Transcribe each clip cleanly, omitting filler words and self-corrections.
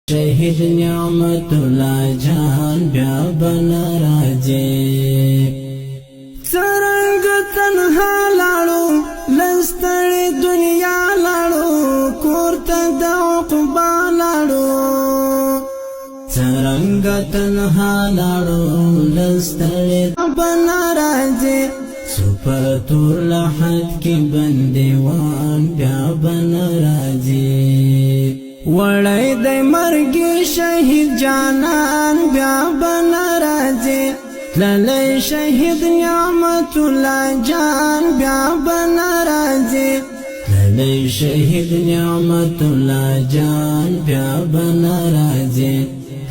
شهید نعمت الله جان بیا بنا راځي څرنګه تنها لاړو لستړې دنیا لاړو کور ته د عقبا لاړو څرنګه تنها لاړو لستړې بنا راځي سپر تور لحد کې بندیوان بیا بنا راځي وړای د مرګي شهید جانان بیا بنا راځي تللی شهید نعمت الله جان بیا بنا راځي تللی شهید نعمت الله جان بیا بنا راځي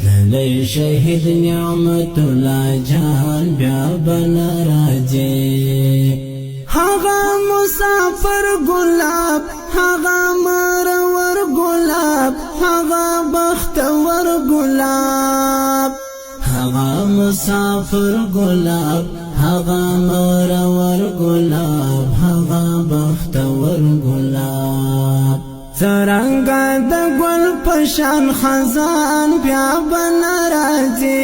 تللی شهید نعمت الله جان بیا بنا راځي هغه مسافر ګلاب هغه مرور ګلاب هغه بختور ګلاب هغه مسافر ګلاب هغه مرور ګلاب هغه بختور ګلاب څرنګه د ګل پشان خزان بیا بنا راځي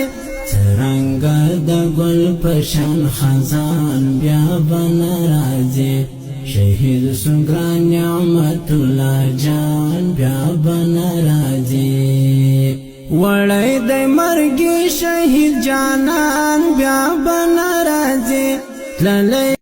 څرنګه د ګل پشان خزان بیا بنا راځي شهید سنگران نعمت الله جان بیا بنا راځي وړای د مرګي شهید جانان بیا بنا راځي تللی